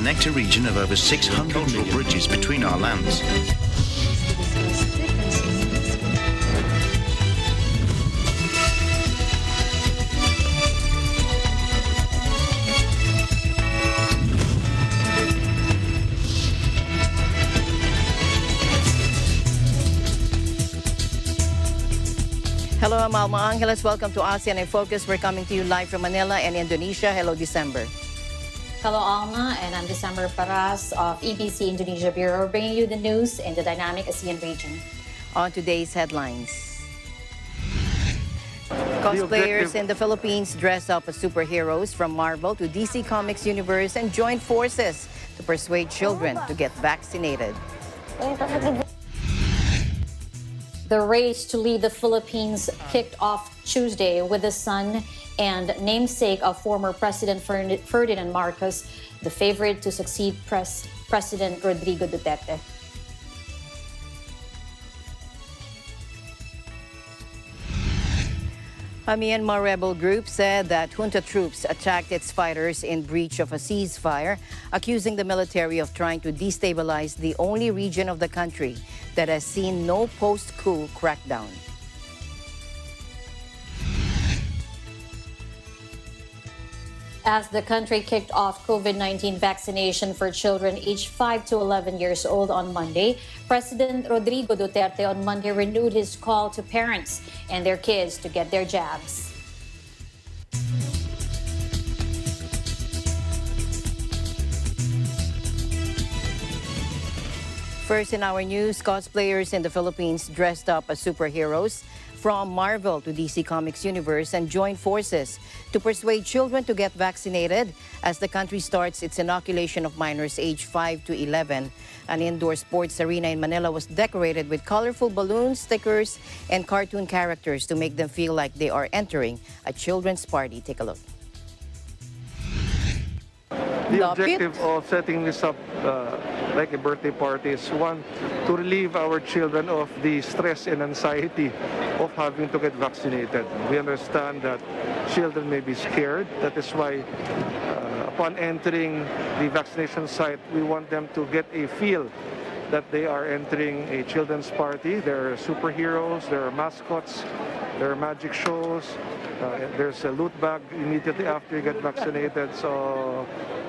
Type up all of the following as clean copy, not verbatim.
connect a region of over 600 million bridges between our lands. Hello, I'm Alma Angeles. Welcome to ASEAN in Focus. We're coming to you live from Manila and Indonesia. Hello, December. Hello, Alma, and I'm December Paras of EBC Indonesia Bureau, bringing you the news in the dynamic ASEAN region. On today's headlines. Cosplayers in the Philippines dress up as superheroes from Marvel to DC Comics universe and join forces to persuade children to get vaccinated. The race to lead the Philippines kicked off Tuesday with the son and namesake of former President Ferdinand Marcos, the favorite to succeed President Rodrigo Duterte. A Myanmar rebel group said that junta troops attacked its fighters in breach of a ceasefire, accusing the military of trying to destabilize the only region of the country that has seen no post-coup crackdown. As the country kicked off COVID-19 vaccination for children aged 5 to 11 years old on Monday, President Rodrigo Duterte on Monday renewed his call to parents and their kids to get their jabs. First in our news, cosplayers in the Philippines dressed up as superheroes from Marvel to DC Comics universe and joined forces to persuade children to get vaccinated as the country starts its inoculation of minors aged 5 to 11. An indoor sports arena in Manila was decorated with colorful balloons, stickers, and cartoon characters to make them feel like they are entering a children's party. Take a look. The objective of setting this up like a birthday party is, one, to relieve our children of the stress and anxiety of having to get vaccinated. We understand that children may be scared. That is why upon entering the vaccination site, we want them to get a feel that they are entering a children's party. There are superheroes, there are mascots, there are magic shows, there's a loot bag immediately after you get vaccinated. So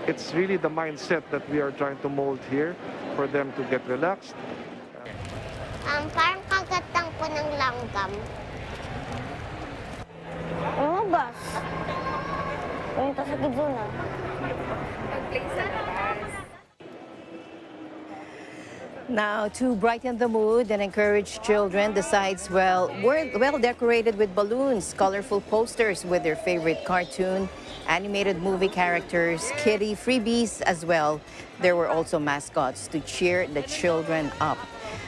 it's really the mindset that we are trying to mold here for them to get relaxed. Parang kagatang po ng langgam. Umubas. Punta sa gizuna. Now, to brighten the mood and encourage children, the sites were well decorated with balloons, colorful posters with their favorite cartoon, animated movie characters, kiddie freebies as well. There were also mascots to cheer the children up.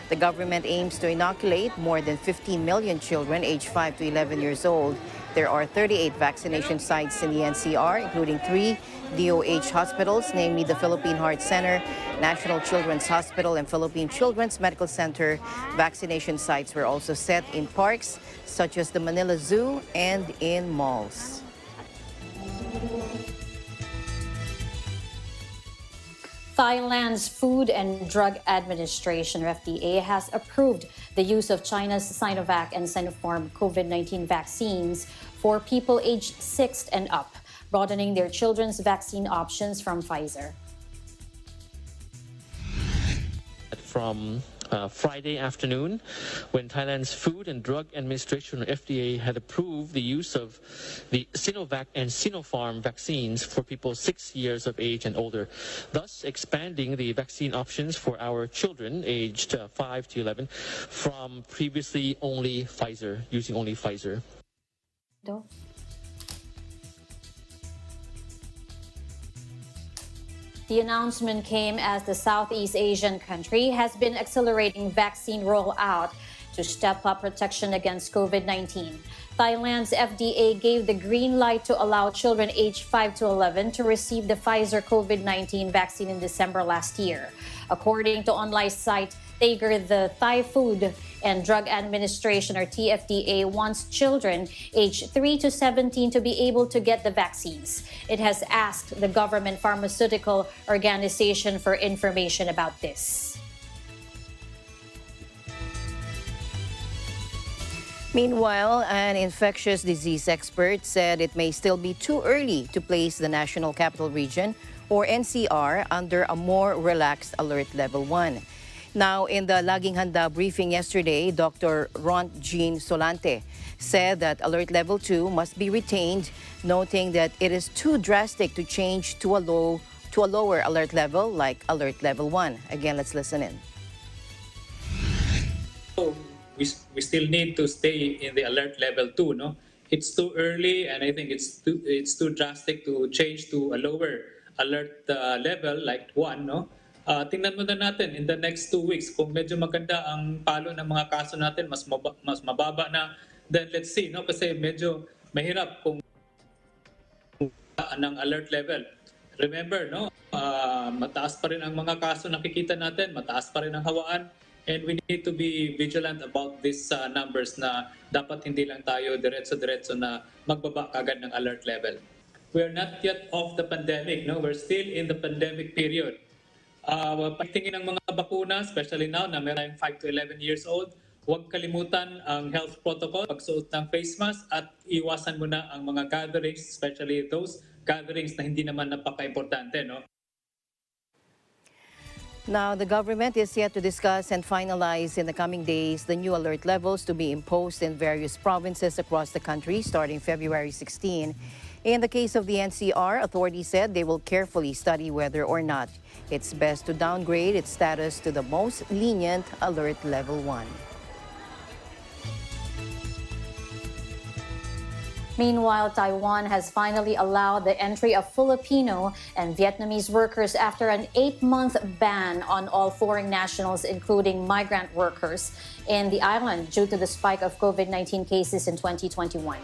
The government aims to inoculate more than 15 million children aged 5 to 11 years old. There are 38 vaccination sites in the NCR, including 3 DOH hospitals, namely the Philippine Heart Center, National Children's Hospital, and Philippine Children's Medical Center. Vaccination sites were also set in parks such as the Manila Zoo and in malls. Thailand's Food and Drug Administration, or FDA, has approved the use of China's Sinovac and Sinopharm COVID-19 vaccines for people aged 6 and up, broadening their children's vaccine options from Pfizer. From Friday afternoon, when Thailand's Food and Drug Administration, or FDA, had approved the use of the Sinovac and Sinopharm vaccines for people 6 years of age and older, thus expanding the vaccine options for our children aged 5 to 11 from previously only Pfizer, using only Pfizer. The announcement came as the Southeast Asian country has been accelerating vaccine rollout to step up protection against COVID-19. Thailand's FDA gave the green light to allow children aged 5 to 11 to receive the Pfizer COVID-19 vaccine in December last year. According to online site Tager, the Thai Food and Drug Administration, or TFDA, wants children aged 3 to 17 to be able to get the vaccines. It has asked the government pharmaceutical organization for information about this. Meanwhile, an infectious disease expert said it may still be too early to place the National Capital Region, or NCR, under a more relaxed Alert Level 1. Now, in the Laging Handa briefing yesterday, Dr. Ront Jean Solante said that Alert Level 2 must be retained, noting that it is too drastic to change to a lower alert level like Alert Level 1. Again, let's listen in. We still need to stay in the alert level 2, no? It's too early, and I think it's too drastic to change to a lower alert level like 1, no? Tingnan muna natin in the next 2 weeks kung medyo maganda ang palo ng mga kaso natin, mas mababa na, then let's see, no? Kasi medyo mahirap kung ng alert level. Remember, no? Mataas pa rin ang mga kaso nakikita natin, mataas pa rin ang hawaan. And we need to be vigilant about these numbers na dapat hindi lang tayo diretso-diretso na magbaba agad ng alert level. We are not yet off the pandemic, no? We're still in the pandemic period. Pagtingin ng mga bakuna, especially now na meron 5 to 11 years old, huwag kalimutan ang health protocol, pagsuot ng face mask at iwasan muna ang mga gatherings, especially those gatherings na hindi naman napaka-importante, no? Now, the government is yet to discuss and finalize in the coming days the new alert levels to be imposed in various provinces across the country starting February 16. In the case of the NCR, authorities said they will carefully study whether or not it's best to downgrade its status to the most lenient Alert Level 1. Meanwhile, Taiwan has finally allowed the entry of Filipino and Vietnamese workers after an 8-month ban on all foreign nationals, including migrant workers, in the island due to the spike of COVID-19 cases in 2021.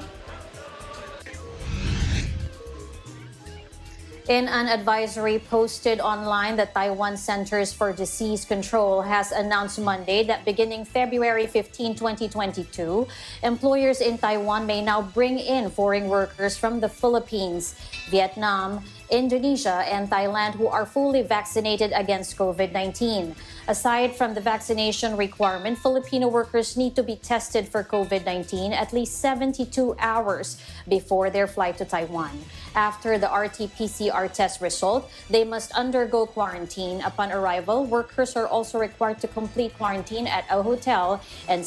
In an advisory posted online, the Taiwan Centers for Disease Control has announced Monday that beginning February 15, 2022, employers in Taiwan may now bring in foreign workers from the Philippines, Vietnam, Indonesia, and Thailand who are fully vaccinated against COVID-19. Aside from the vaccination requirement, Filipino workers need to be tested for COVID-19 at least 72 hours before their flight to Taiwan. After the RT-PCR test result, they must undergo quarantine. Upon arrival, workers are also required to complete quarantine at a hotel and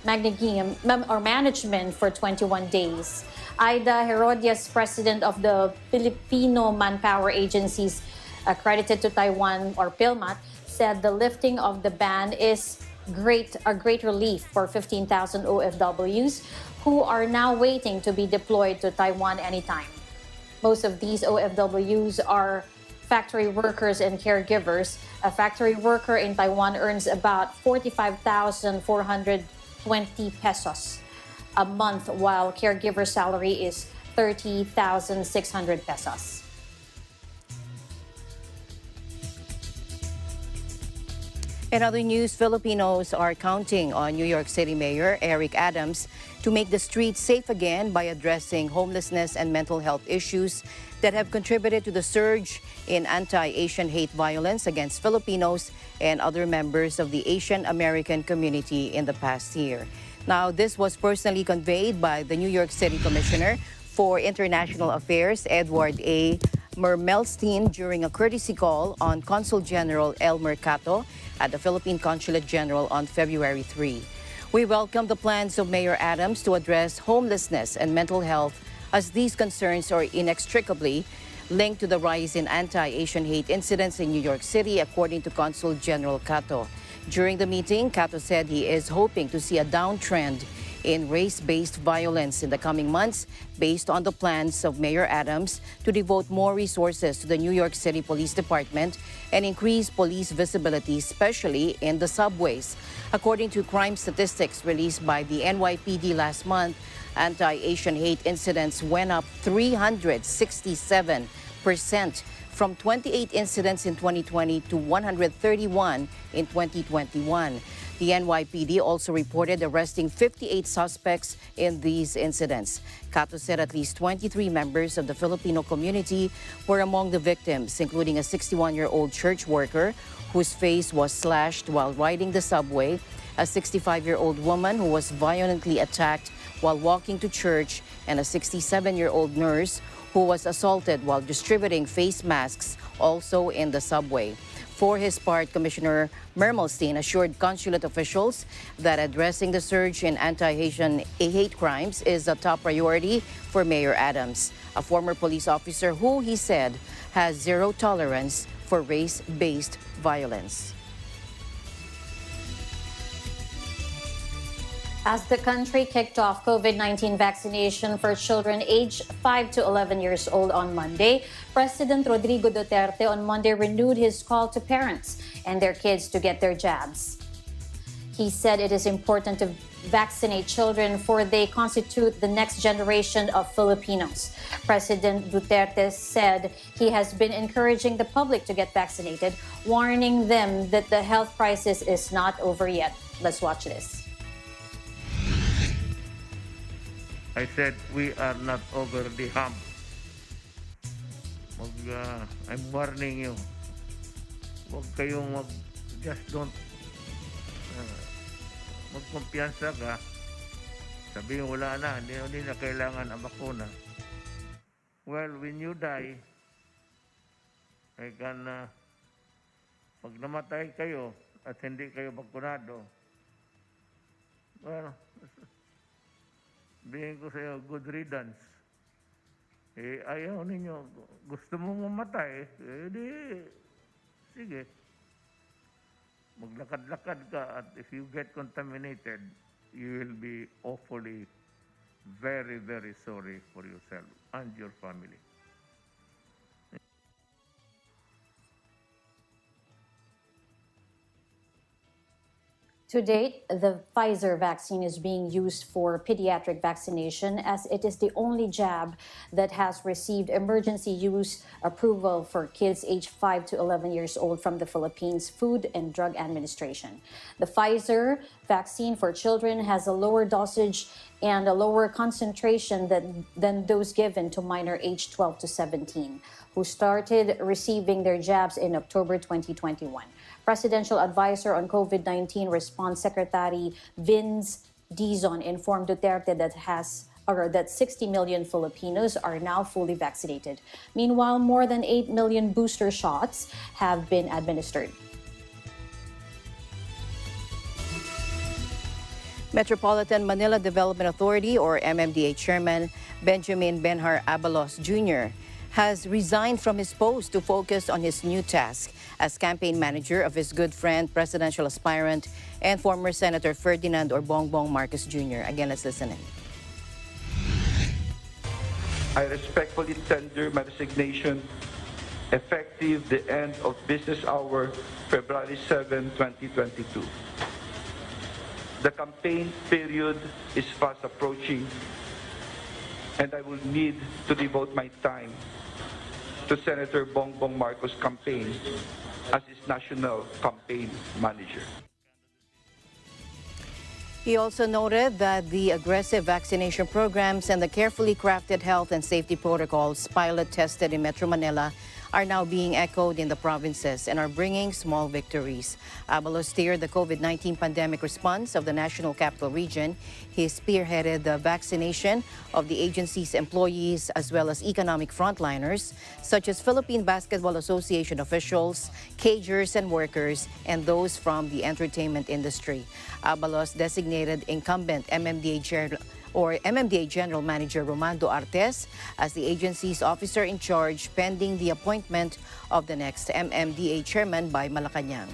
management for 21 days. Ida Herodias, president of the Filipino Manpower Agencies accredited to Taiwan, or PILMAT, said the lifting of the ban is a great relief for 15,000 OFWs who are now waiting to be deployed to Taiwan anytime. Most of these OFWs are factory workers and caregivers. A factory worker in Taiwan earns about 45,420 pesos a month, while caregiver salary is 30,600 pesos. In other news, Filipinos are counting on New York City Mayor Eric Adams to make the streets safe again by addressing homelessness and mental health issues that have contributed to the surge in anti-Asian hate violence against Filipinos and other members of the Asian American community in the past year. Now, this was personally conveyed by the New York City Commissioner for International Affairs, Edward A. Mermelstein, during a courtesy call on Consul General Elmer Cato at the Philippine Consulate General on February 3. We welcome the plans of Mayor Adams to address homelessness and mental health, as these concerns are inextricably linked to the rise in anti-Asian hate incidents in New York City, according to Consul General Cato. During the meeting, Cato said he is hoping to see a downtrend in race-based violence in the coming months based on the plans of Mayor Adams to devote more resources to the New York City Police Department and increase police visibility, especially in the subways. According to crime statistics released by the NYPD last month, anti-Asian hate incidents went up 367% from 28 incidents in 2020 to 131 in 2021. The NYPD also reported arresting 58 suspects in these incidents. Cato said at least 23 members of the Filipino community were among the victims, including a 61-year-old church worker whose face was slashed while riding the subway, a 65-year-old woman who was violently attacked while walking to church, and a 67-year-old nurse who was assaulted while distributing face masks also in the subway. For his part, Commissioner Mermelstein assured consulate officials that addressing the surge in anti-Haitian hate crimes is a top priority for Mayor Adams, a former police officer who he said has zero tolerance for race-based violence. As the country kicked off COVID-19 vaccination for children aged 5 to 11 years old on Monday, President Rodrigo Duterte on Monday renewed his call to parents and their kids to get their jabs. He said it is important to vaccinate children, for they constitute the next generation of Filipinos. President Duterte said he has been encouraging the public to get vaccinated, warning them that the health crisis is not over yet. Let's watch this. I said we are not over the hump. I'm warning you. Huwag kayong just don't magkumpiyansa ka. Sabihin wala na, hindi na kailangan ang bakuna. Well, when you die, pag namatay kayo at hindi kayo bakunado, well, sabihin ko sa iyo, good riddance. Ayaw ninyo, gusto mong mamatay, sige. Maglakad-lakad ka, at if you get contaminated, you will be awfully, very, very sorry for yourself and your family. To date, the Pfizer vaccine is being used for pediatric vaccination, as it is the only jab that has received emergency use approval for kids aged 5 to 11 years old from the Philippines Food and Drug Administration. The Pfizer vaccine for children has a lower dosage and a lower concentration than those given to minor aged 12 to 17, who started receiving their jabs in October 2021. Presidential Advisor on COVID-19 Response Secretary Vince Dizon informed Duterte that 60 million Filipinos are now fully vaccinated. Meanwhile, more than 8 million booster shots have been administered. Metropolitan Manila Development Authority, or MMDA Chairman Benjamin Benhar Abalos Jr. has resigned from his post to focus on his new task as campaign manager of his good friend, presidential aspirant, and former Senator Ferdinand or Bongbong Marcos Jr. Again, let's listen in. I respectfully tender my resignation effective the end of business hour, February 7, 2022. The campaign period is fast approaching, and I will need to devote my time to Senator Bongbong Marcos' campaign as his national campaign manager. He also noted that the aggressive vaccination programs and the carefully crafted health and safety protocols pilot tested in Metro Manila are now being echoed in the provinces and are bringing small victories. Abalos steered the COVID-19 pandemic response of the National Capital Region. He spearheaded the vaccination of the agency's employees as well as economic frontliners, such as Philippine Basketball Association officials, cagers and workers, and those from the entertainment industry. Abalos designated incumbent MMDA General Manager Romando Artes as the agency's officer in charge pending the appointment of the next MMDA chairman by Malacanang.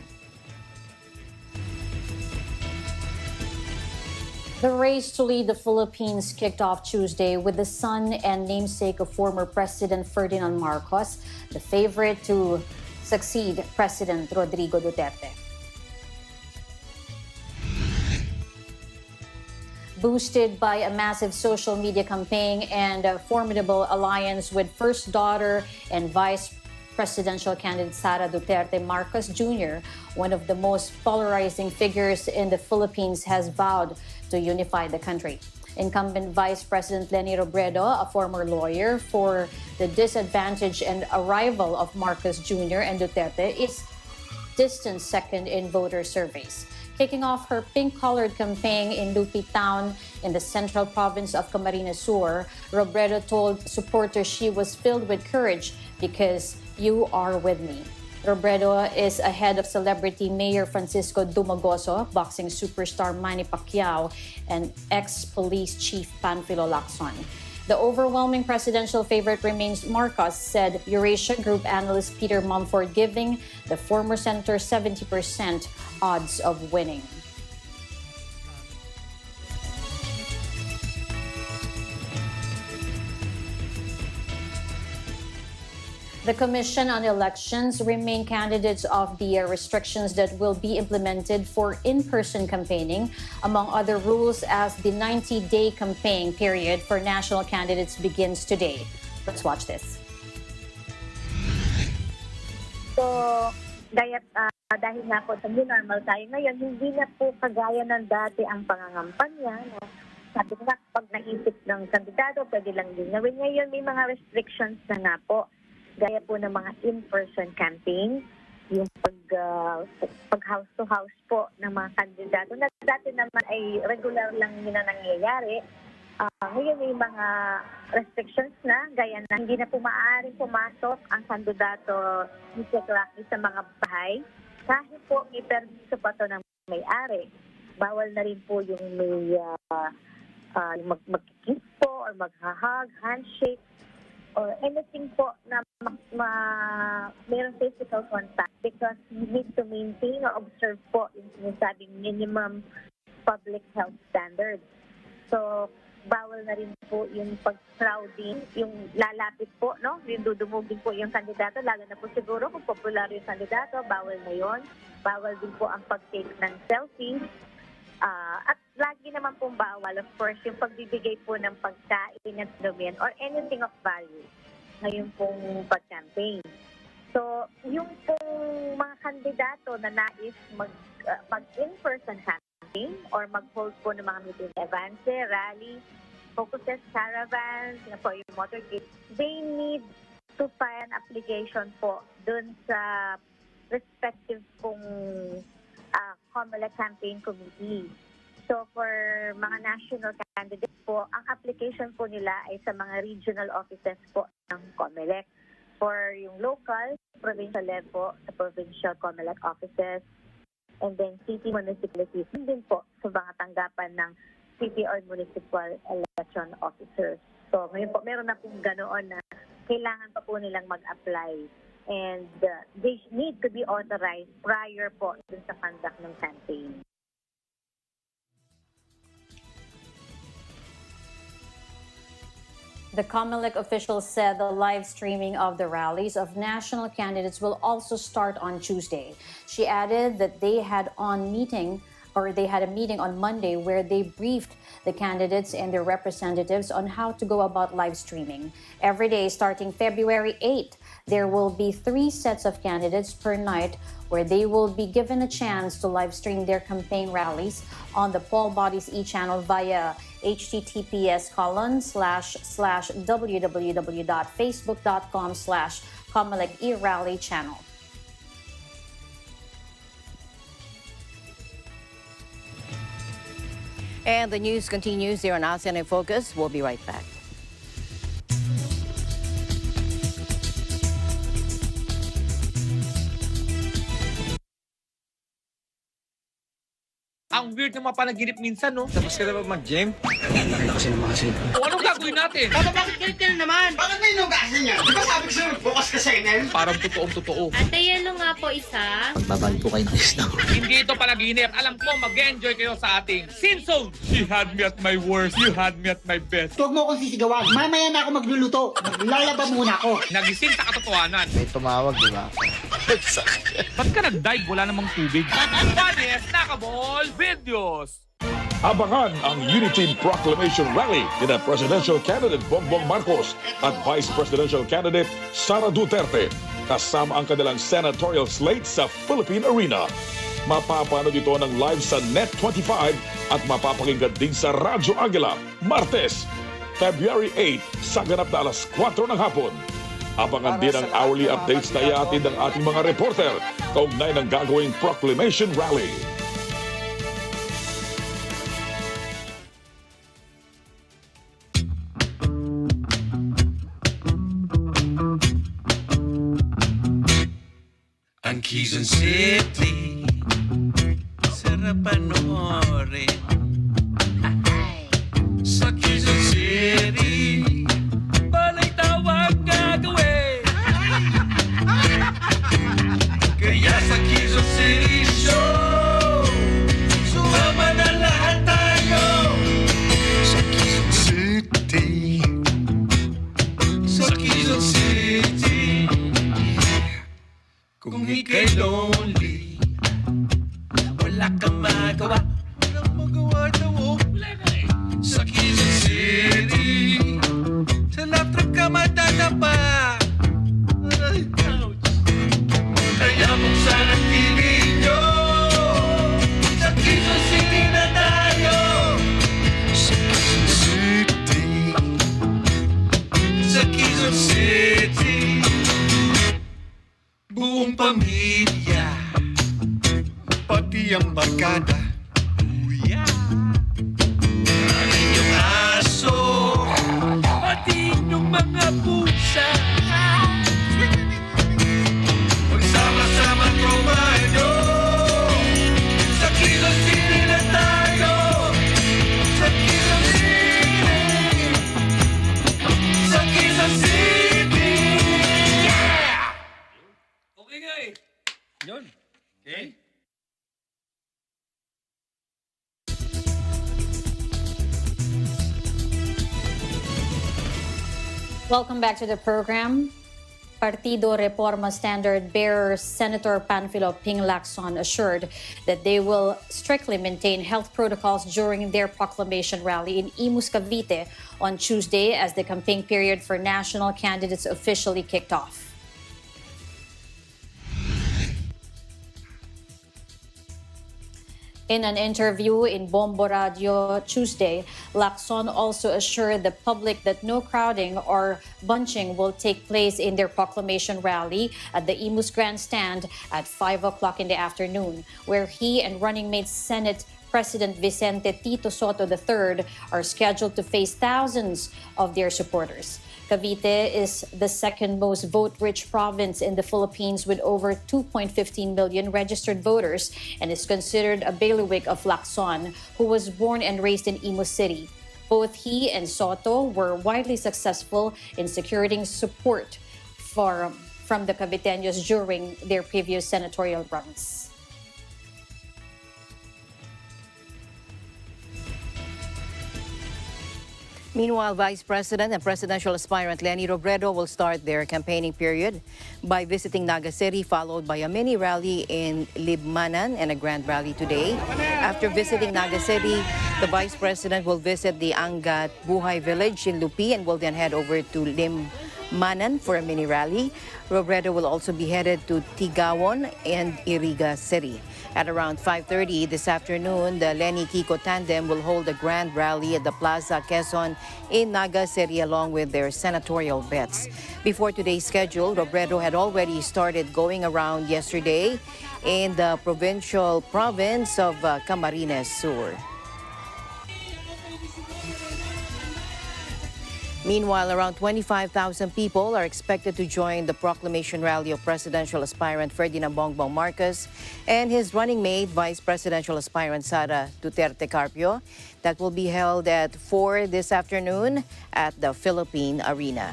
The race to lead the Philippines kicked off Tuesday with the son and namesake of former President Ferdinand Marcos, the favorite to succeed President Rodrigo Duterte. Boosted by a massive social media campaign and a formidable alliance with first daughter and vice Presidential candidate Sara Duterte Marcos Jr., one of the most polarizing figures in the Philippines, has vowed to unify the country. Incumbent Vice President Leni Robredo, a former lawyer for the disadvantage and arrival of Marcos Jr. and Duterte, is distant second in voter surveys. Kicking off her pink-colored campaign in Lupi Town in the central province of Camarines Sur, Robredo told supporters she was filled with courage because you are with me. Robredo is ahead of celebrity Mayor Francisco Dumagoso, boxing superstar Manny Pacquiao, and ex-police chief Panfilo Lacson. The overwhelming presidential favorite remains Marcos, said Eurasia Group analyst Peter Mumford, giving the former senator 70% odds of winning. The Commission on Elections remain candidates of the restrictions that will be implemented for in-person campaigning, among other rules, as the 90-day campaign period for national candidates begins today. Let's watch this. So, dahil nga po sa new normal tayo ngayon, hindi na po kagaya ng dati ang pangangampanya. Sabi nga, pag naisip ng kandidato, pwede lang din gawin. Ngayon, may mga restrictions na nga po. Gaya po ng mga in-person campaign, yung pag house-to-house po ng mga kandidato na dati naman ay regular lang yun na nangyayari. Ngayon may mga restrictions na, gaya na hindi na po maaaring pumasok ang kandidato sa mga bahay kahit po may permiso pa to ng may-ari. Bawal na rin po yung may mag-kiss po or mag-hug, handshake, or anything po na mayroong physical contact, because you need to maintain or observe po yung sinasabing minimum public health standards. So, bawal na rin po yung pag-crowding, yung lalapit po, no? Yung dudumugin po yung kandidato, lalo na po siguro kung popular yung kandidato, bawal na yon. Bawal din po ang pag-take ng selfie. At lagi naman pong bawal, of course, yung pagbibigay po ng pagkain at lumin or anything of value ngayon pong pag-campaign. So, yung pong mga kandidato na nais mag-in-person campaign or mag-hold po ng mga meeting events, rally, focuses, caravans, po yung motorcade, they need to file an application po dun sa respective pong COMELEC campaign committee. So for mga national candidates po, ang application po nila ay sa mga regional offices po ng COMELEC. For yung local, provincial level, sa provincial COMELEC offices, and then city municipalities, din po sa mga tanggapan ng city or municipal election officers. So ngayon po, meron na pong ganoon na kailangan pa po nilang mag-apply. And they need to be authorized prior po dun sa conduct ng campaign. The COMELEC officials said the live streaming of the rallies of national candidates will also start on Tuesday. She added that they had a meeting on Monday where they briefed the candidates and their representatives on how to go about live streaming. Every day starting February 8th, there will be 3 sets of candidates per night where they will be given a chance to live stream their campaign rallies on the poll body's e-channel via https://www.facebook.com/COMELEC e-rally channel. And the news continues here on ASEAN in Focus. We'll be right back. Ang weird ng mga panaginip minsan, no? Tapos ka na ba mag-gym? Nakita kasi ng mga cellphone. O anong gagawin natin? Papa, bakit galit ka na naman? Bakit may inugasan niya? Di ba sabi ko sa'yo, focus ka sa email? Parang totoong-totoo. Ate, yelo nga po isa. Magbabalik po kayo ng listaw. Hindi ito panaginip. Alam ko, mag-enjoy kayo sa ating Sin Zone. She had me at my worst. You had me at my best. Huwag mo akong sisigawan. Mamaya na ako magluluto. Maglalaba muna ako. Nagising sa katotohanan. May tumawag, di ba? Ba't ka nag-dive? Wala namang tubig. Funniest nakaball videos. Abangan ang Unity Proclamation Rally ni Presidential Candidate Bongbong Marcos at Vice Presidential Candidate Sara Duterte. kasama ang kanilang senatorial slate sa Philippine Arena. Mapapanood ito ng live sa Net25 at mapapakinggan din sa Radyo Aguila, Martes, February 8 sa ganap na alas 4 ng hapon. Abangan din ang hourly updates na iatid ng ating mga reporter kaugnay ng gagawing proclamation rally. Ang Quezon City, sarap panoorin. Sa Quezon City, balay tawag gagawin. Kaya sa Quezon City Show, sumama na lahat tayo. Sa Quezon City, sa Quezon City. Kung ika'y lonely, wala kang magawa. Walang magawa daw. Sa Quezon City, sa love trip ka matadapa. Kaya buksan ang TV nyo. Sa Quezon City na tayo. Sa Quezon City, sa Quezon City. Buong pamilya, pati ang barkada. Uya, ang inyong aso, pati inyong mga pusa. Magsama-sama kumano, sa Quezon City na tayo. Sa Quezon City, sa Quezon City. Okay nga eh. Yun. Okay? Welcome back to the program. Partido Reforma Standard bearer Senator Panfilo Ping Lacson assured that they will strictly maintain health protocols during their proclamation rally in Imus, Cavite on Tuesday as the campaign period for national candidates officially kicked off. In an interview in Bombo Radio Tuesday, Lacson also assured the public that no crowding or bunching will take place in their proclamation rally at the Imus Grandstand at 5 o'clock in the afternoon, where he and running mate Senate President Vicente Tito Soto III are scheduled to face thousands of their supporters. Cavite is the second most vote-rich province in the Philippines with over 2.15 million registered voters and is considered a bailiwick of Lacson, who was born and raised in Imus City. Both he and Soto were widely successful in securing support from the Caviteños during their previous senatorial runs. Meanwhile, Vice President and presidential aspirant Leni Robredo will start their campaigning period by visiting Naga City, followed by a mini rally in Libmanan and a grand rally today. After visiting Naga City, the Vice President will visit the Angat Buhay village in Lupi and will then head over to Libmanan for a mini rally. Robredo will also be headed to Tigawon and Iriga City. At around 5:30 this afternoon, the Leni Kiko tandem will hold a grand rally at the Plaza Quezon in Naga City along with their senatorial bets. Before today's schedule, Robredo had already started going around yesterday in the province of Camarines Sur. Meanwhile, around 25,000 people are expected to join the proclamation rally of presidential aspirant Ferdinand Bongbong Marcos and his running mate, Vice Presidential aspirant Sara Duterte Carpio, that will be held at 4 this afternoon at the Philippine Arena.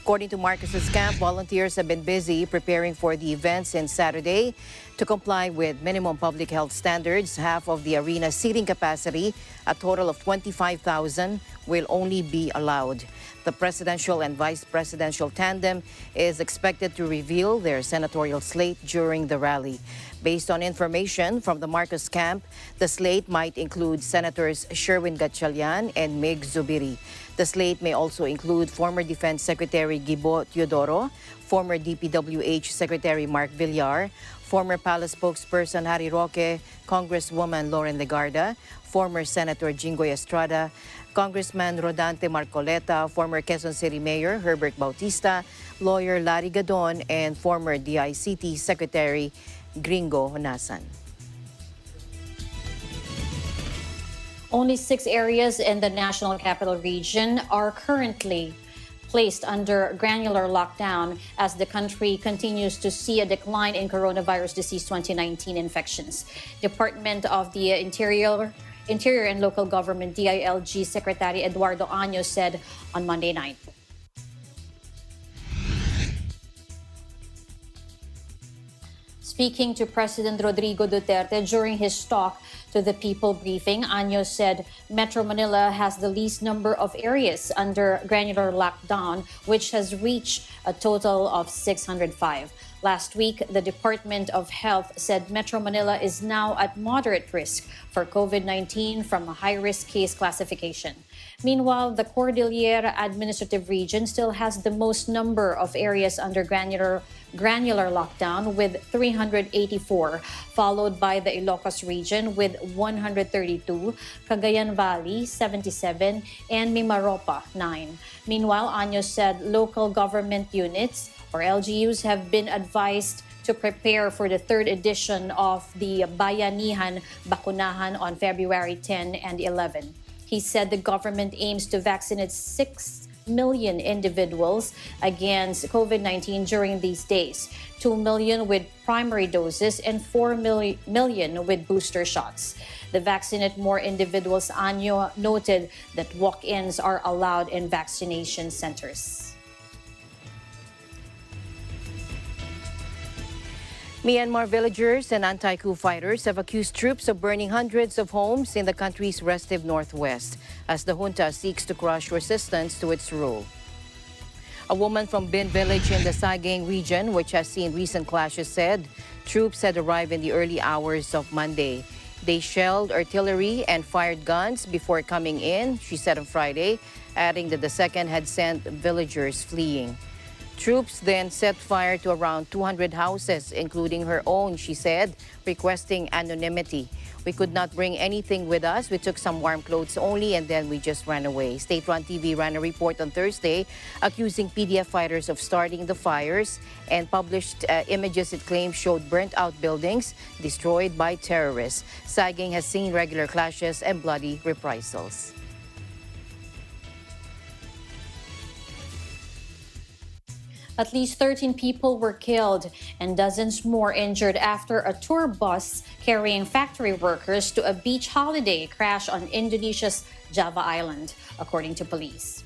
According to Marcos's camp, volunteers have been busy preparing for the event since Saturday. To comply with minimum public health standards, half of the arena's seating capacity, a total of 25,000, will only be allowed. The presidential and vice presidential tandem is expected to reveal their senatorial slate during the rally. Based on information from the Marcos camp, the slate might include Senators Sherwin Gatchalian and Mig Zubiri. The slate may also include former Defense Secretary Gibo Teodoro, former DPWH Secretary Mark Villar, former Palace spokesperson Harry Roque, Congresswoman Lauren Legarda, former Senator Jinggoy Estrada, Congressman Rodante Marcoleta, former Quezon City Mayor Herbert Bautista, lawyer Larry Gadon, and former DICT Secretary Gringo Honasan. Only 6 areas in the National Capital Region are currently placed under granular lockdown as the country continues to see a decline in coronavirus disease 2019 infections. Department of the Interior and Local Government DILG Secretary Eduardo Año said on Monday night. Speaking to President Rodrigo Duterte during his talk to the People briefing, Año said Metro Manila has the least number of areas under granular lockdown, which has reached a total of 605. Last week, the Department of Health said Metro Manila is now at moderate risk for COVID-19 from a high-risk case classification. Meanwhile, the Cordillera Administrative Region still has the most number of areas under granular lockdown with 384, followed by the Ilocos region with 132, Cagayan Valley 77, and Mimaropa 9. Meanwhile, Año said local government units or LGUs have been advised to prepare for the 3rd edition of the Bayanihan Bakunahan on February 10 and 11. He said the government aims to vaccinate 6 million individuals against COVID-19 during these days, 2 million with primary doses and 4 million with booster shots. The vaccinate more individuals, Año noted that walk-ins are allowed in vaccination centers. Myanmar villagers and anti-coup fighters have accused troops of burning hundreds of homes in the country's restive northwest as the junta seeks to crush resistance to its rule. A woman from Bin village in the Sagaing region, which has seen recent clashes, said troops had arrived in the early hours of Monday. They shelled artillery and fired guns before coming in, she said on Friday, adding that the second had sent villagers fleeing. Troops then set fire to around 200 houses, including her own, she said, requesting anonymity. We could not bring anything with us. We took some warm clothes only and then we just ran away. State-run TV ran a report on Thursday accusing PDF fighters of starting the fires and published images it claimed showed burnt-out buildings destroyed by terrorists. Sagaing has seen regular clashes and bloody reprisals. At least 13 people were killed and dozens more injured after a tour bus carrying factory workers to a beach holiday crashed on Indonesia's Java Island, according to police.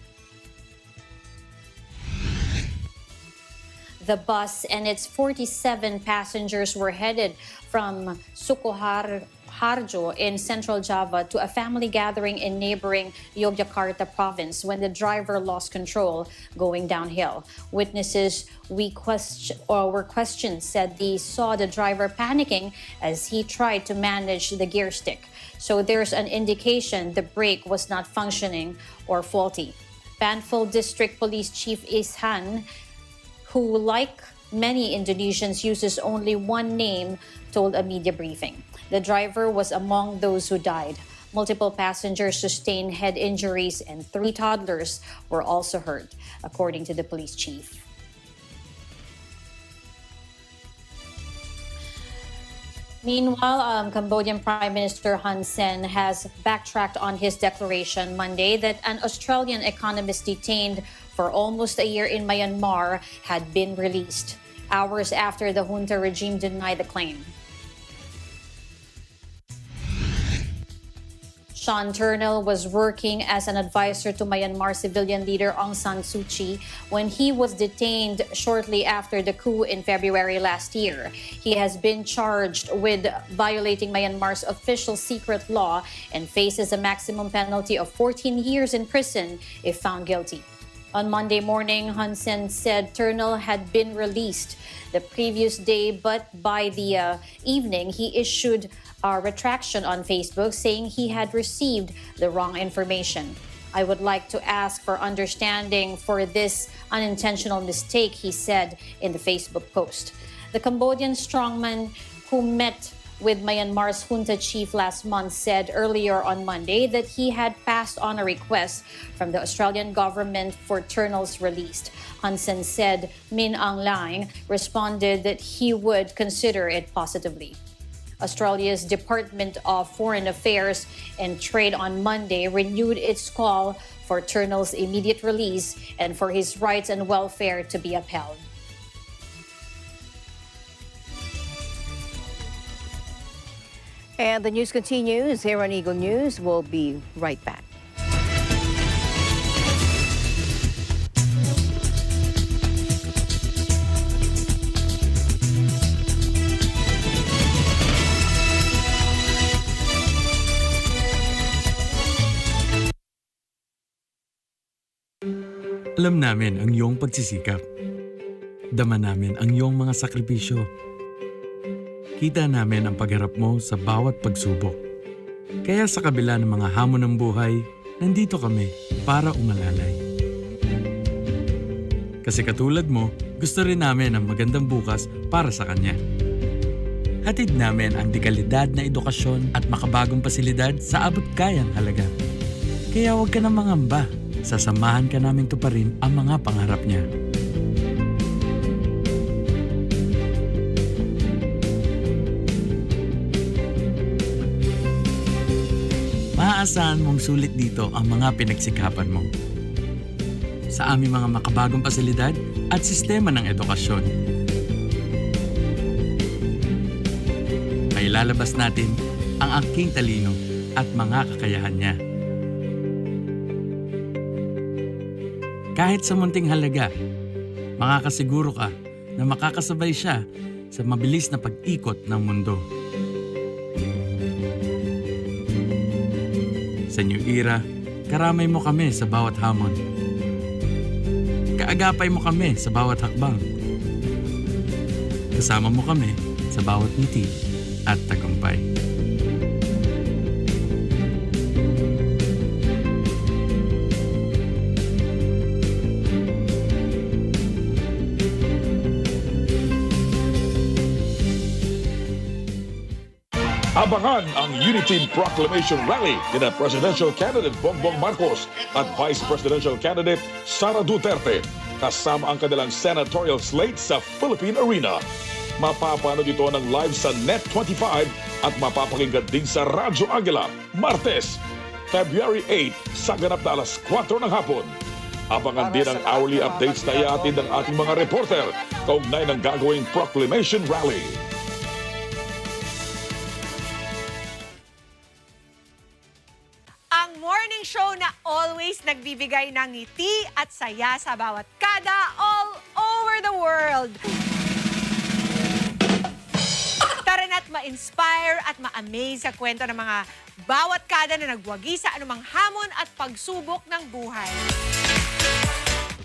The bus and its 47 passengers were headed from Sukoharjo in central Java to a family gathering in neighboring Yogyakarta province when the driver lost control going downhill. Witnesses were questioned said they saw the driver panicking as he tried to manage the gear stick. So there's an indication the brake was not functioning or faulty. Banful District Police Chief Ishan, who like many Indonesians uses only one name, told a media briefing. The driver was among those who died. Multiple passengers sustained head injuries and 3 toddlers were also hurt, according to the police chief. Meanwhile, Cambodian Prime Minister Hun Sen has backtracked on his declaration Monday that an Australian economist detained for almost a year in Myanmar had been released, hours after the junta regime denied the claim. Sean Turnell was working as an advisor to Myanmar civilian leader Aung San Suu Kyi when he was detained shortly after the coup in February last year. He has been charged with violating Myanmar's official secret law and faces a maximum penalty of 14 years in prison if found guilty. On Monday morning, Hun Sen said Turnal had been released the previous day, but by the evening, he issued a retraction on Facebook saying he had received the wrong information. I would like to ask for understanding for this unintentional mistake, he said in the Facebook post. The Cambodian strongman who met with Myanmar's junta chief last month said earlier on Monday that he had passed on a request from the Australian government for Turnal's release. Hun Sen said Min Aung Hlaing responded that he would consider it positively. Australia's Department of Foreign Affairs and Trade on Monday renewed its call for Turnal's immediate release and for his rights and welfare to be upheld. And the news continues here on Eagle News. We'll be right back. Alam namin ang iyong pagsisikap. Dama namin ang iyong mga sakripisyo. Kita namin ang pagharap mo sa bawat pagsubok. Kaya sa kabila ng mga hamon ng buhay, nandito kami para umalalay. Kasi katulad mo, gusto rin namin ang magandang bukas para sa kanya. Hatid namin ang dekalidad na edukasyon at makabagong pasilidad sa abot kayang halaga. Kaya huwag ka na mangamba. Sasamahan ka namin tuparin ang mga pangarap niya. Maaasahan mong sulit dito ang mga pinagsikapan mo. Sa aming mga makabagong pasilidad at sistema ng edukasyon. May lalabas natin ang aking talino at mga kakayahan niya. Kahit sa munting halaga, makakasiguro ka na makakasabay siya sa mabilis na pag-ikot ng mundo. Sa New Era, karamay mo kami sa bawat hamon. Kaagapay mo kami sa bawat hakbang. Kasama mo kami sa bawat ngiti at tagumpay. Abangan ang Unity Proclamation Rally ni Presidential Candidate Bongbong Marcos at Vice Presidential Candidate Sara Duterte kasama ang kanilang senatorial slate sa Philippine Arena. Mapapanood ito ng live sa Net25 at mapapakinggan din sa Radyo Aguila, Martes, February 8 sa ganap na alas 4 ng hapon. Abangan din ang hourly updates na iatid ng ating mga reporter kaugnay ng gagawing Proclamation Rally. Morning show na always nagbibigay ng ngiti at saya sa bawat kada all over the world. Tara na't ma-inspire at ma-amaze sa kwento ng mga bawat kada na nagwagi sa anumang hamon at pagsubok ng buhay.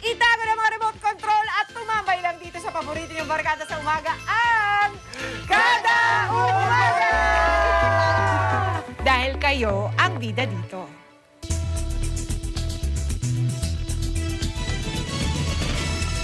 Itago na mga remote control at tumambay lang dito sa paborito niyong barkada sa umaga, ang Kada Umaga! Dahil kayo ang bida dito.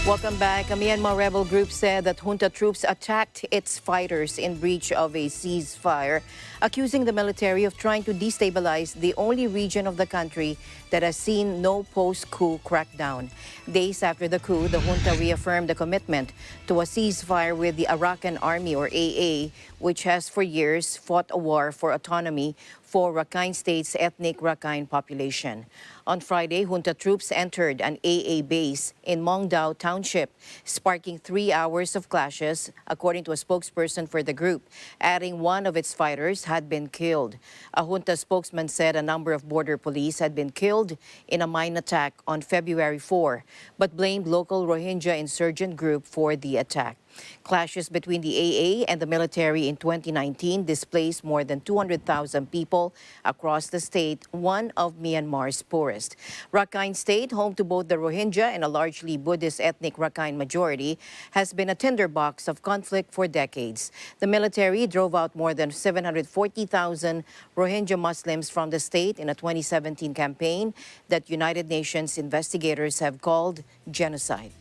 Welcome back. A Myanmar rebel group said that junta troops attacked its fighters in breach of a ceasefire, accusing the military of trying to destabilize the only region of the country that has seen no post-coup crackdown. Days after the coup, the junta reaffirmed the commitment to a ceasefire with the Arakan Army, or AA, which has for years fought a war for autonomy for Rakhine State's ethnic Rakhine population. On Friday, junta troops entered an AA base in Mongdao Township, sparking 3 hours of clashes, according to a spokesperson for the group, adding one of its fighters had been killed. A junta spokesman said a number of border police had been killed in a mine attack on February 4, but blamed local Rohingya insurgent group for the attack. Clashes between the AA and the military in 2019 displaced more than 200,000 people across the state, one of Myanmar's poorest. Rakhine State, home to both the Rohingya and a largely Buddhist ethnic Rakhine majority, has been a tinderbox of conflict for decades. The military drove out more than 740,000 Rohingya Muslims from the state in a 2017 campaign that United Nations investigators have called genocide.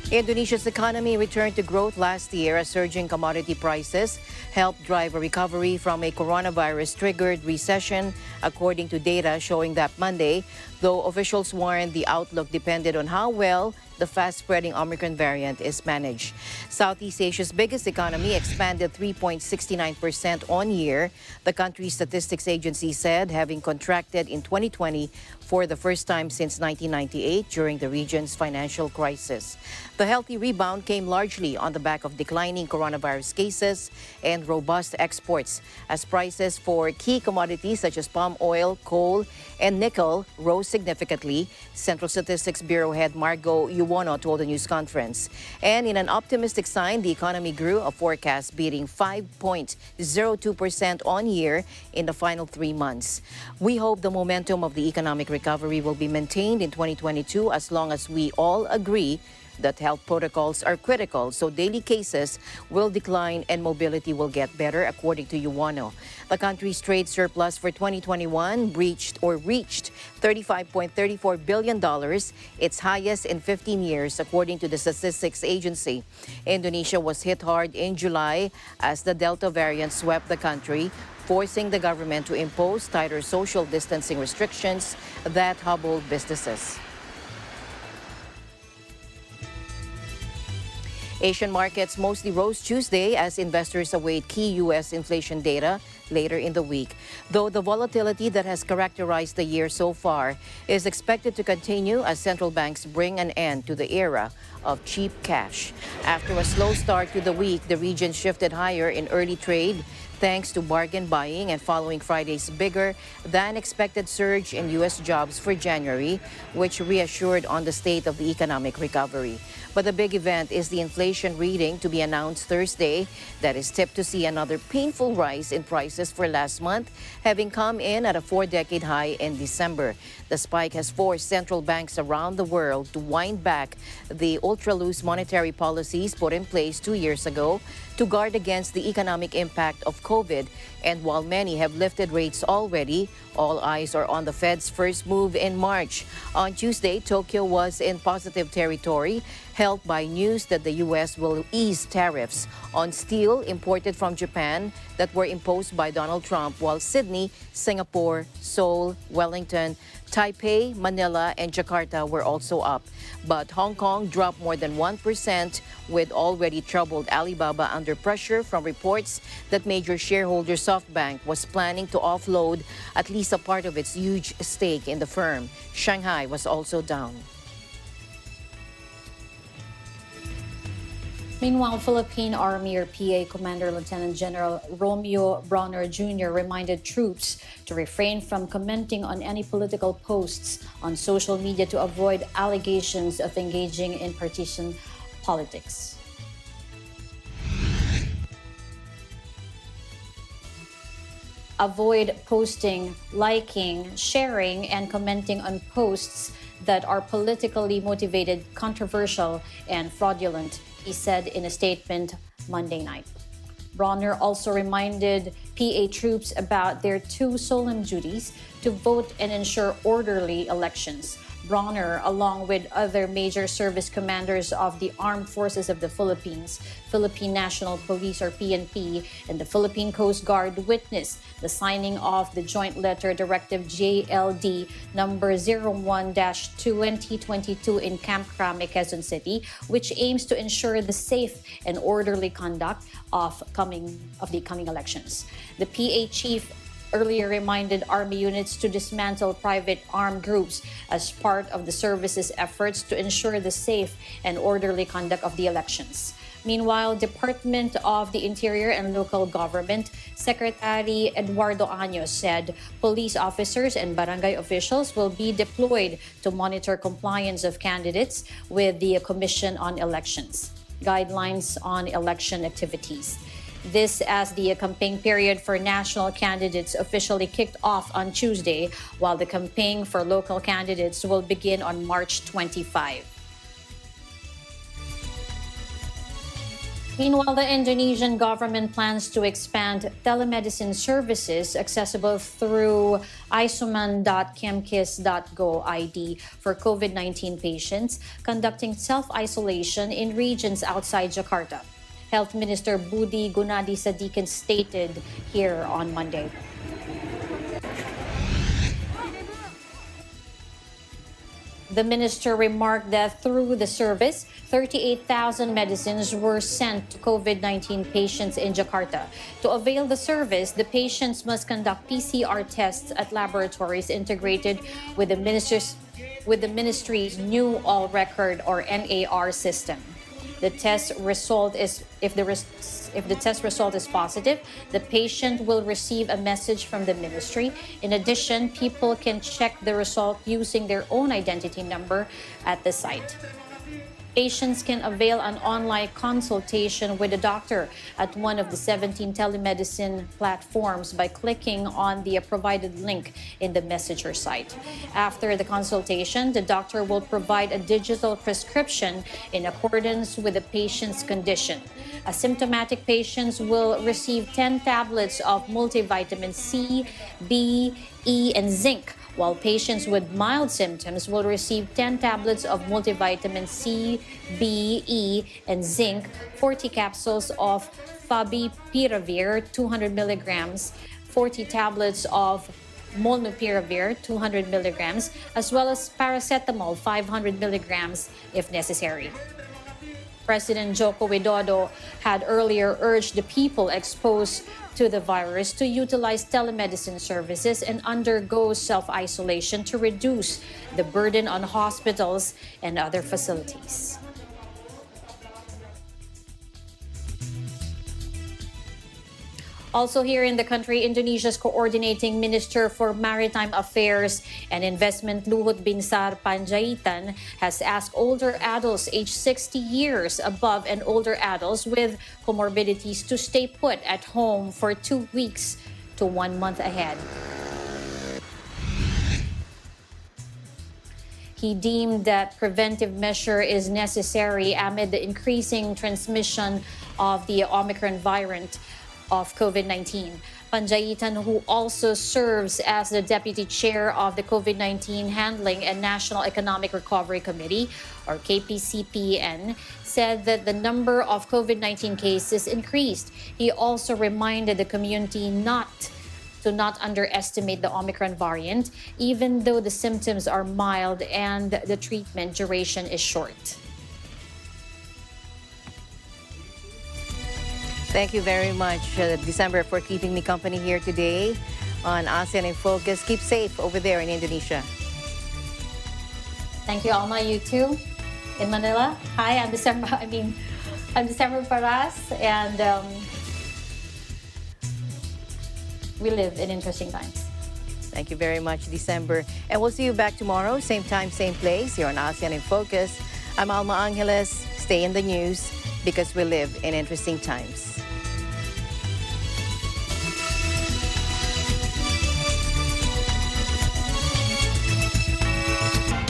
Indonesia's economy returned to growth last year as surging commodity prices helped drive a recovery from a coronavirus-triggered recession, according to data showing that Monday, though officials warned the outlook depended on how well the fast-spreading Omicron variant is managed. Southeast Asia's biggest economy expanded 3.69% on year, the country's statistics agency said, having contracted in 2020 for the first time since 1998 during the region's financial crisis. The healthy rebound came largely on the back of declining coronavirus cases and robust exports, as prices for key commodities such as palm oil, coal, and nickel rose significantly, Central Statistics Bureau head Margo Yuwono told a news conference. And in an optimistic sign, the economy grew, a forecast beating 5.02% on year in the final 3 months. We hope the momentum of the economic recovery will be maintained in 2022 as long as we all agree that health protocols are critical, so daily cases will decline and mobility will get better, according to Yuwono. The country's trade surplus for 2021 reached $35.34 billion, its highest in 15 years, according to the statistics agency. Indonesia was hit hard in July as the Delta variant swept the country, forcing the government to impose tighter social distancing restrictions that hobbled businesses. Asian markets mostly rose Tuesday as investors await key U.S. inflation data later in the week, though the volatility that has characterized the year so far is expected to continue as central banks bring an end to the era of cheap cash. After a slow start to the week, the region shifted higher in early trade thanks to bargain buying and following Friday's bigger than expected surge in U.S. jobs for January, which reassured on the state of the economic recovery. But the big event is the inflation reading to be announced Thursday that is tipped to see another painful rise in prices for last month, having come in at a 4-decade high in December. The spike has forced central banks around the world to wind back the ultra-loose monetary policies put in place 2 years ago to guard against the economic impact of COVID. And while many have lifted rates already, all eyes are on the Fed's first move in March. On Tuesday, Tokyo was in positive territory, helped by news that the U.S. will ease tariffs on steel imported from Japan that were imposed by Donald Trump, while Sydney, Singapore, Seoul, Wellington, Taipei, Manila, and Jakarta were also up. But Hong Kong dropped more than 1%, with already troubled Alibaba under pressure from reports that major shareholder SoftBank was planning to offload at least a part of its huge stake in the firm. Shanghai was also down. Meanwhile, Philippine Army or PA Commander Lieutenant General Romeo Bronner Jr. reminded troops to refrain from commenting on any political posts on social media to avoid allegations of engaging in partisan politics. Avoid posting, liking, sharing, and commenting on posts that are politically motivated, controversial, and fraudulent, he said in a statement Monday night. Bronner also reminded PA troops about their 2 solemn duties to vote and ensure orderly elections. Bronner, along with other major service commanders of the Armed Forces of the Philippines, Philippine National Police or PNP, and the Philippine Coast Guard witnessed the signing of the Joint Letter Directive JLD number 01-2022 in Camp Crame, Quezon City, which aims to ensure the safe and orderly conduct of the coming elections. The PA chief earlier reminded Army units to dismantle private armed groups as part of the service's efforts to ensure the safe and orderly conduct of the elections. Meanwhile, Department of the Interior and Local Government Secretary Eduardo Años said police officers and barangay officials will be deployed to monitor compliance of candidates with the Commission on Elections guidelines on election activities. This as the campaign period for national candidates officially kicked off on Tuesday, while the campaign for local candidates will begin on March 25. Meanwhile, the Indonesian government plans to expand telemedicine services accessible through isuman.kemkis.go ID for COVID-19 patients conducting self-isolation in regions outside Jakarta. Health Minister Budi Gunadi Sadikin stated here on Monday. The minister remarked that through the service, 38,000 medicines were sent to COVID-19 patients in Jakarta. To avail the service, the patients must conduct PCR tests at laboratories integrated with the ministry's new all-record or NAR system. The test result is if the test result is positive, the patient will receive a message from the ministry. In addition, people can check the result using their own identity number at the site. Patients can avail an online consultation with a doctor at one of the 17 telemedicine platforms by clicking on the provided link in the messenger site. After the consultation, the doctor will provide a digital prescription in accordance with the patient's condition. Asymptomatic patients will receive 10 tablets of multivitamin C, B, E, and zinc, while patients with mild symptoms will receive 10 tablets of multivitamin C, B, E, and zinc, 40 capsules of favipiravir, 200 milligrams, 40 tablets of molnupiravir, 200 milligrams, as well as paracetamol, 500 milligrams if necessary. President Joko Widodo had earlier urged the people exposed to the virus to utilize telemedicine services and undergo self-isolation to reduce the burden on hospitals and other facilities. Also here in the country, Indonesia's coordinating Minister for Maritime Affairs and Investment Luhut Binsar Panjaitan has asked older adults aged 60 years above and older adults with comorbidities to stay put at home for 2 weeks to 1 month ahead. He deemed that preventive measure is necessary amid the increasing transmission of the Omicron variant of COVID-19. Panjaitan, who also serves as the deputy chair of the COVID-19 Handling and National Economic Recovery Committee, or KPCPN, said that the number of COVID-19 cases increased. He also reminded the community not underestimate the Omicron variant, even though the symptoms are mild and the treatment duration is short. Thank you very much, December, for keeping me company here today on ASEAN in Focus. Keep safe over there in Indonesia. Thank you, Alma. You too, in Manila. Hi, I'm December. I'm December Paras, and we live in interesting times. Thank you very much, December. And we'll see you back tomorrow, same time, same place, here on ASEAN in Focus. I'm Alma Angeles. Stay in the news because we live in interesting times.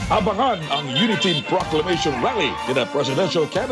Abangan ang Unity Proclamation Rally in a presidential candidate